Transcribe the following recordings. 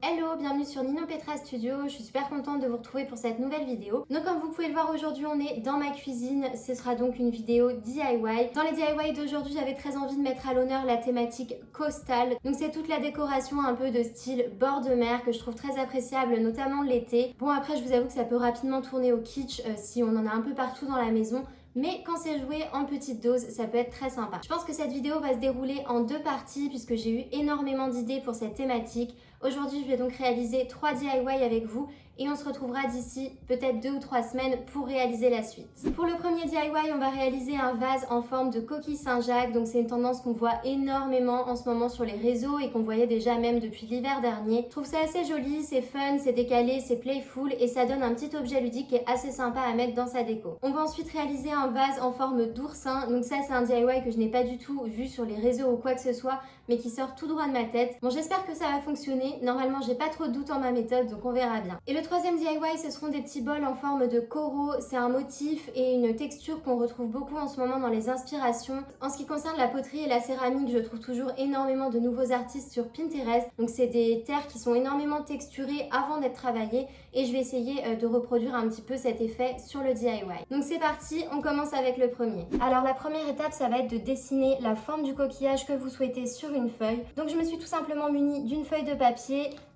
Hello, bienvenue sur Ninon Petra Studio, je suis super contente de vous retrouver pour cette nouvelle vidéo. Donc comme vous pouvez le voir aujourd'hui, on est dans ma cuisine, ce sera donc une vidéo DIY. Dans les DIY d'aujourd'hui, j'avais très envie de mettre à l'honneur la thématique coastal. Donc c'est toute la décoration un peu de style bord de mer que je trouve très appréciable, notamment l'été. Bon après je vous avoue que ça peut rapidement tourner au kitsch si on en a un peu partout dans la maison. Mais quand c'est joué en petite dose, ça peut être très sympa. Je pense que cette vidéo va se dérouler en deux parties puisque j'ai eu énormément d'idées pour cette thématique. Aujourd'hui, je vais donc réaliser 3 DIY avec vous et on se retrouvera d'ici peut-être 2 ou 3 semaines pour réaliser la suite. Pour le premier DIY, on va réaliser un vase en forme de coquille Saint-Jacques. Donc c'est une tendance qu'on voit énormément en ce moment sur les réseaux et qu'on voyait déjà même depuis l'hiver dernier. Je trouve ça assez joli, c'est fun, c'est décalé, c'est playful et ça donne un petit objet ludique qui est assez sympa à mettre dans sa déco. On va ensuite réaliser un vase en forme d'oursin. Donc ça c'est un DIY que je n'ai pas du tout vu sur les réseaux ou quoi que ce soit, mais qui sort tout droit de ma tête. Bon, j'espère que ça va fonctionner. Normalement, j'ai pas trop de doute en ma méthode, donc on verra bien. Et le troisième DIY, ce seront des petits bols en forme de coraux. C'est un motif et une texture qu'on retrouve beaucoup en ce moment dans les inspirations. En ce qui concerne la poterie et la céramique, je trouve toujours énormément de nouveaux artistes sur Pinterest. Donc c'est des terres qui sont énormément texturées avant d'être travaillées et je vais essayer de reproduire un petit peu cet effet sur le DIY. Donc c'est parti, on commence avec le premier. Alors la première étape, ça va être de dessiner la forme du coquillage que vous souhaitez sur une feuille. Donc je me suis tout simplement munie d'une feuille de papier,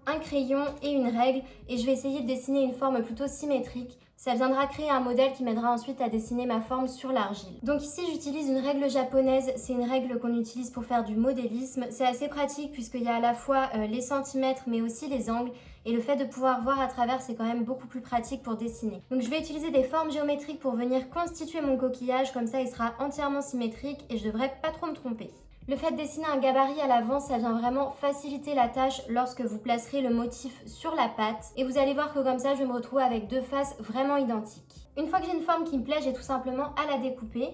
un crayon et une règle et je vais essayer de dessiner une forme plutôt symétrique. Ça viendra créer un modèle qui m'aidera ensuite à dessiner ma forme sur l'argile. Donc ici j'utilise une règle japonaise, c'est une règle qu'on utilise pour faire du modélisme. C'est assez pratique puisqu'il y a à la fois les centimètres mais aussi les angles et le fait de pouvoir voir à travers c'est quand même beaucoup plus pratique pour dessiner. Donc je vais utiliser des formes géométriques pour venir constituer mon coquillage, comme ça il sera entièrement symétrique et je devrais pas trop me tromper. Le fait de dessiner un gabarit à l'avance, ça vient vraiment faciliter la tâche lorsque vous placerez le motif sur la pâte. Et vous allez voir que comme ça, je vais me retrouver avec deux faces vraiment identiques. Une fois que j'ai une forme qui me plaît, j'ai tout simplement à la découper.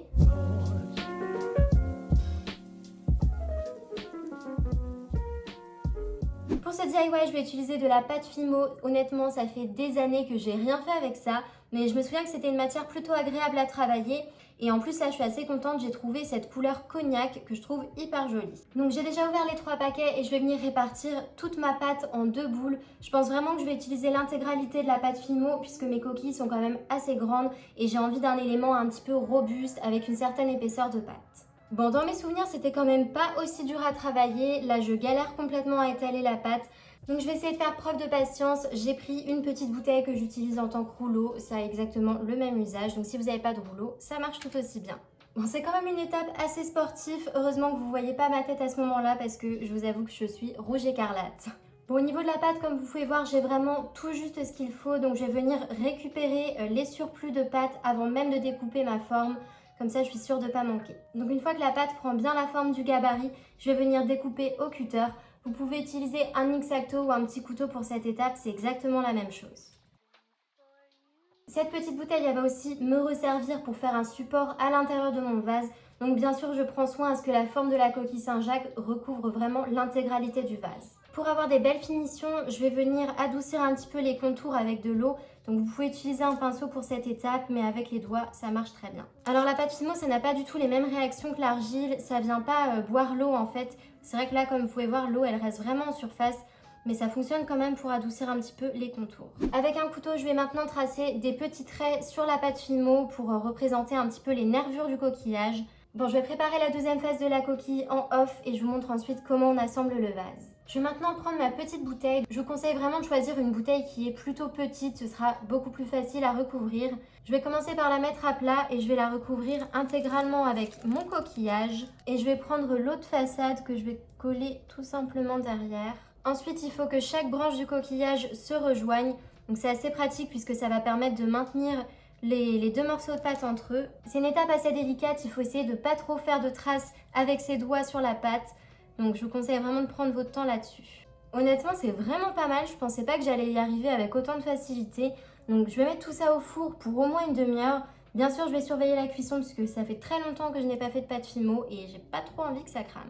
Pour ce DIY, je vais utiliser de la pâte Fimo. Honnêtement, ça fait des années que j'ai rien fait avec ça, mais je me souviens que c'était une matière plutôt agréable à travailler. Et en plus, là, je suis assez contente, j'ai trouvé cette couleur cognac que je trouve hyper jolie. Donc, j'ai déjà ouvert les 3 paquets et je vais venir répartir toute ma pâte en 2 boules. Je pense vraiment que je vais utiliser l'intégralité de la pâte Fimo puisque mes coquilles sont quand même assez grandes et j'ai envie d'un élément un petit peu robuste avec une certaine épaisseur de pâte. Bon, dans mes souvenirs, c'était quand même pas aussi dur à travailler. Là, je galère complètement à étaler la pâte. Donc, je vais essayer de faire preuve de patience. J'ai pris une petite bouteille que j'utilise en tant que rouleau. Ça a exactement le même usage. Donc, si vous n'avez pas de rouleau, ça marche tout aussi bien. Bon, c'est quand même une étape assez sportive. Heureusement que vous ne voyez pas ma tête à ce moment-là parce que je vous avoue que je suis rouge écarlate. Bon, au niveau de la pâte, comme vous pouvez voir, j'ai vraiment tout juste ce qu'il faut. Donc, je vais venir récupérer les surplus de pâte avant même de découper ma forme. Comme ça, je suis sûre de ne pas manquer. Donc une fois que la pâte prend bien la forme du gabarit, je vais venir découper au cutter. Vous pouvez utiliser un X-Acto ou un petit couteau pour cette étape, c'est exactement la même chose. Cette petite bouteille, elle va aussi me resservir pour faire un support à l'intérieur de mon vase. Donc bien sûr, je prends soin à ce que la forme de la coquille Saint-Jacques recouvre vraiment l'intégralité du vase. Pour avoir des belles finitions, je vais venir adoucir un petit peu les contours avec de l'eau. Donc vous pouvez utiliser un pinceau pour cette étape, mais avec les doigts, ça marche très bien. Alors la pâte Fimo, ça n'a pas du tout les mêmes réactions que l'argile. Ça vient pas boire l'eau en fait. C'est vrai que là, comme vous pouvez voir, l'eau, elle reste vraiment en surface. Mais ça fonctionne quand même pour adoucir un petit peu les contours. Avec un couteau, je vais maintenant tracer des petits traits sur la pâte Fimo pour représenter un petit peu les nervures du coquillage. Bon, je vais préparer la deuxième phase de la coquille en off et je vous montre ensuite comment on assemble le vase. Je vais maintenant prendre ma petite bouteille. Je vous conseille vraiment de choisir une bouteille qui est plutôt petite, ce sera beaucoup plus facile à recouvrir. Je vais commencer par la mettre à plat et je vais la recouvrir intégralement avec mon coquillage. Et je vais prendre l'autre façade que je vais coller tout simplement derrière. Ensuite, il faut que chaque branche du coquillage se rejoigne. Donc c'est assez pratique puisque ça va permettre de maintenir les deux morceaux de pâte entre eux. C'est une étape assez délicate, il faut essayer de ne pas trop faire de traces avec ses doigts sur la pâte. Donc je vous conseille vraiment de prendre votre temps là-dessus. Honnêtement, c'est vraiment pas mal, je pensais pas que j'allais y arriver avec autant de facilité. Donc je vais mettre tout ça au four pour au moins une demi-heure. Bien sûr, je vais surveiller la cuisson puisque ça fait très longtemps que je n'ai pas fait de pâte Fimo et j'ai pas trop envie que ça crame.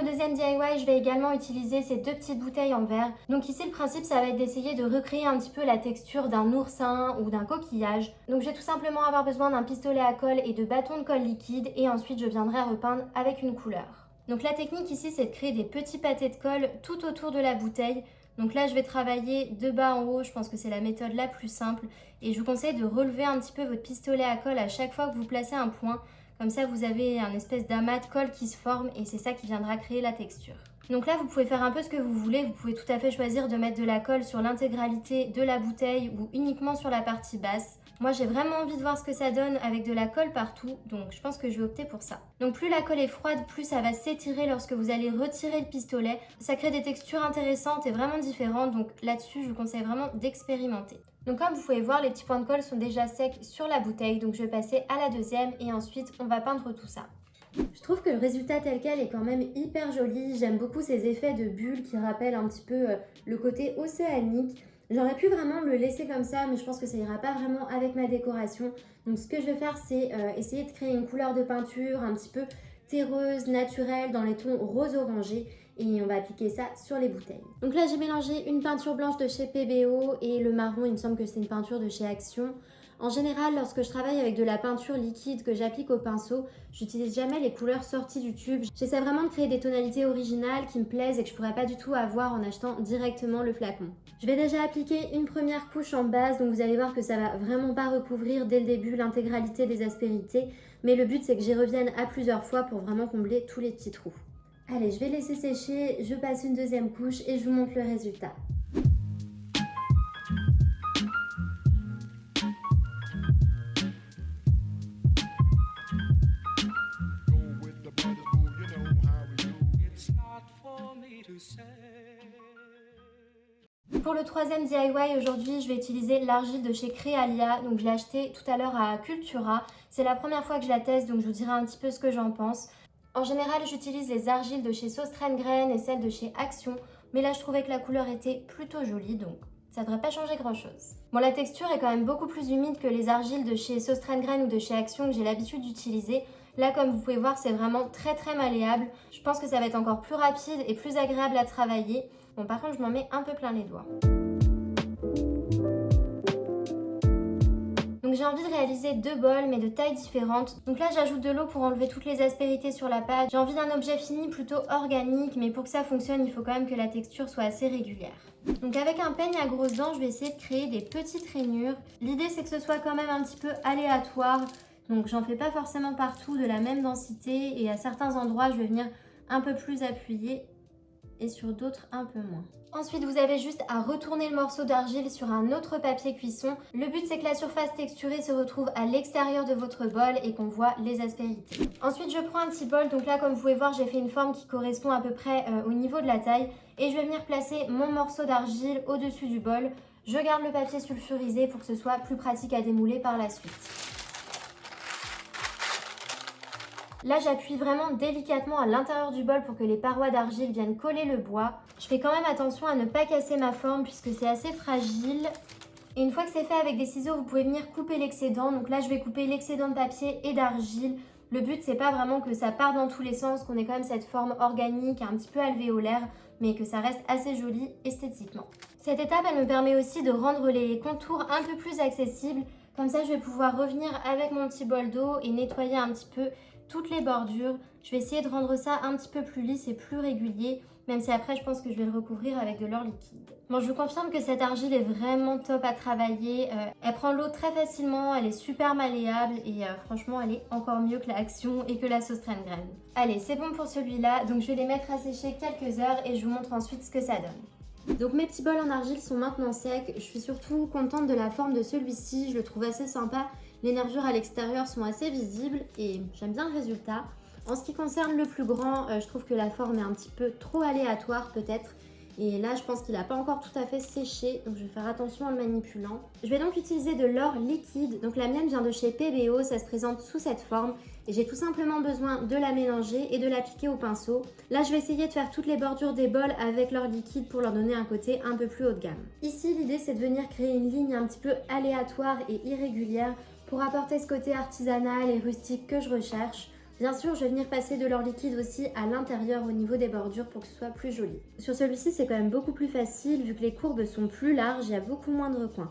deuxième DIY, je vais également utiliser ces deux petites bouteilles en verre. Donc ici, le principe, ça va être d'essayer de recréer un petit peu la texture d'un oursin ou d'un coquillage. Donc je vais tout simplement avoir besoin d'un pistolet à colle et de bâtons de colle liquide et ensuite je viendrai repeindre avec une couleur. Donc la technique ici, c'est de créer des petits pâtés de colle tout autour de la bouteille. Donc là, je vais travailler de bas en haut, je pense que c'est la méthode la plus simple. Et je vous conseille de relever un petit peu votre pistolet à colle à chaque fois que vous placez un point. Comme ça, vous avez un espèce d'amas de colle qui se forme et c'est ça qui viendra créer la texture. Donc là, vous pouvez faire un peu ce que vous voulez. Vous pouvez tout à fait choisir de mettre de la colle sur l'intégralité de la bouteille ou uniquement sur la partie basse. Moi, j'ai vraiment envie de voir ce que ça donne avec de la colle partout, donc je pense que je vais opter pour ça. Donc plus la colle est froide, plus ça va s'étirer lorsque vous allez retirer le pistolet. Ça crée des textures intéressantes et vraiment différentes, donc là-dessus, je vous conseille vraiment d'expérimenter. Donc comme vous pouvez voir, les petits points de colle sont déjà secs sur la bouteille, donc je vais passer à la deuxième et ensuite on va peindre tout ça. Je trouve que le résultat tel quel est quand même hyper joli. J'aime beaucoup ces effets de bulles qui rappellent un petit peu le côté océanique. J'aurais pu vraiment le laisser comme ça, mais je pense que ça ira pas vraiment avec ma décoration. Donc ce que je vais faire, c'est essayer de créer une couleur de peinture un petit peu terreuse, naturelle, dans les tons rose-orangé. Et on va appliquer ça sur les bouteilles. Donc là, j'ai mélangé une peinture blanche de chez PBO et le marron, il me semble que c'est une peinture de chez Action. En général, lorsque je travaille avec de la peinture liquide que j'applique au pinceau, j'utilise jamais les couleurs sorties du tube. J'essaie vraiment de créer des tonalités originales qui me plaisent et que je pourrais pas du tout avoir en achetant directement le flacon. Je vais déjà appliquer une première couche en base, donc vous allez voir que ça va vraiment pas recouvrir dès le début l'intégralité des aspérités, mais le but c'est que j'y revienne à plusieurs fois pour vraiment combler tous les petits trous. Allez, je vais laisser sécher, je passe une deuxième couche et je vous montre le résultat. Pour le troisième DIY, aujourd'hui, je vais utiliser l'argile de chez Crealia. Donc, je l'ai acheté tout à l'heure à Cultura. C'est la première fois que je la teste, donc je vous dirai un petit peu ce que j'en pense. En général, j'utilise les argiles de chez Sostrengren et celles de chez Action. Mais là, je trouvais que la couleur était plutôt jolie, donc ça ne devrait pas changer grand-chose. Bon, la texture est quand même beaucoup plus humide que les argiles de chez Sostrengren ou de chez Action que j'ai l'habitude d'utiliser. Là, comme vous pouvez voir, c'est vraiment très malléable. Je pense que ça va être encore plus rapide et plus agréable à travailler. Bon, par contre, je m'en mets un peu plein les doigts. Donc j'ai envie de réaliser deux bols, mais de tailles différentes. Donc là, j'ajoute de l'eau pour enlever toutes les aspérités sur la pâte. J'ai envie d'un objet fini plutôt organique, mais pour que ça fonctionne, il faut quand même que la texture soit assez régulière. Donc avec un peigne à grosses dents, je vais essayer de créer des petites rainures. L'idée, c'est que ce soit quand même un petit peu aléatoire. Donc j'en fais pas forcément partout de la même densité. Et à certains endroits, je vais venir un peu plus appuyer et sur d'autres un peu moins. Ensuite, vous avez juste à retourner le morceau d'argile sur un autre papier cuisson. Le but, c'est que la surface texturée se retrouve à l'extérieur de votre bol et qu'on voit les aspérités. Ensuite, je prends un petit bol. Donc là, comme vous pouvez voir, j'ai fait une forme qui correspond à peu près au niveau de la taille. Et je vais venir placer mon morceau d'argile au-dessus du bol. Je garde le papier sulfurisé pour que ce soit plus pratique à démouler par la suite. Là, j'appuie vraiment délicatement à l'intérieur du bol pour que les parois d'argile viennent coller le bois. Je fais quand même attention à ne pas casser ma forme puisque c'est assez fragile. Et une fois que c'est fait avec des ciseaux, vous pouvez venir couper l'excédent. Donc là, je vais couper l'excédent de papier et d'argile. Le but, c'est pas vraiment que ça parte dans tous les sens, qu'on ait quand même cette forme organique, un petit peu alvéolaire, mais que ça reste assez joli esthétiquement. Cette étape, elle me permet aussi de rendre les contours un peu plus accessibles. Comme ça, je vais pouvoir revenir avec mon petit bol d'eau et nettoyer un petit peu toutes les bordures. Je vais essayer de rendre ça un petit peu plus lisse et plus régulier, même si après je pense que je vais le recouvrir avec de l'or liquide. Bon, je vous confirme que cette argile est vraiment top à travailler. Elle prend l'eau très facilement, elle est super malléable et franchement elle est encore mieux que la Action et que la Sostrengren. Allez, c'est bon pour celui-là, donc je vais les mettre à sécher quelques heures et je vous montre ensuite ce que ça donne. Donc mes petits bols en argile sont maintenant secs. Je suis surtout contente de la forme de celui-ci, je le trouve assez sympa. Les nervures à l'extérieur sont assez visibles et j'aime bien le résultat. En ce qui concerne le plus grand, je trouve que la forme est un petit peu trop aléatoire peut-être. Et là, je pense qu'il n'a pas encore tout à fait séché, donc je vais faire attention en le manipulant. Je vais donc utiliser de l'or liquide. Donc la mienne vient de chez PBO, ça se présente sous cette forme. Et j'ai tout simplement besoin de la mélanger et de l'appliquer au pinceau. Là, je vais essayer de faire toutes les bordures des bols avec l'or liquide pour leur donner un côté un peu plus haut de gamme. Ici, l'idée, c'est de venir créer une ligne un petit peu aléatoire et irrégulière pour apporter ce côté artisanal et rustique que je recherche. Bien sûr, je vais venir passer de l'or liquide aussi à l'intérieur au niveau des bordures pour que ce soit plus joli. Sur celui-ci, c'est quand même beaucoup plus facile vu que les courbes sont plus larges, il y a beaucoup moins de recoins.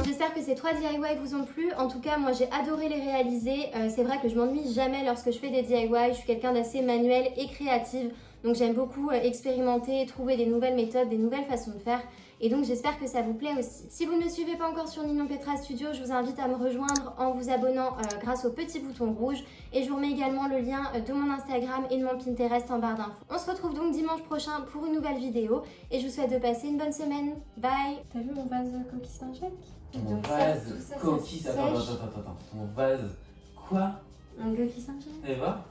J'espère que ces 3 DIY vous ont plu. En tout cas, moi j'ai adoré les réaliser. C'est vrai que je m'ennuie jamais lorsque je fais des DIY. Je suis quelqu'un d'assez manuel et créative. Donc j'aime beaucoup expérimenter, trouver des nouvelles méthodes, des nouvelles façons de faire. Et donc j'espère que ça vous plaît aussi. Si vous ne me suivez pas encore sur Ninon Petra Studio, je vous invite à me rejoindre en vous abonnant grâce au petit bouton rouge. Et je vous remets également le lien de mon Instagram et de mon Pinterest en barre d'infos. On se retrouve donc dimanche prochain pour une nouvelle vidéo. Et je vous souhaite de passer une bonne semaine. Bye. T'as vu mon vase coquille Saint-Jacques? Mon vase coquille... Attends. Ton vase... Quoi? Un coquille Saint-Jacques. Eva?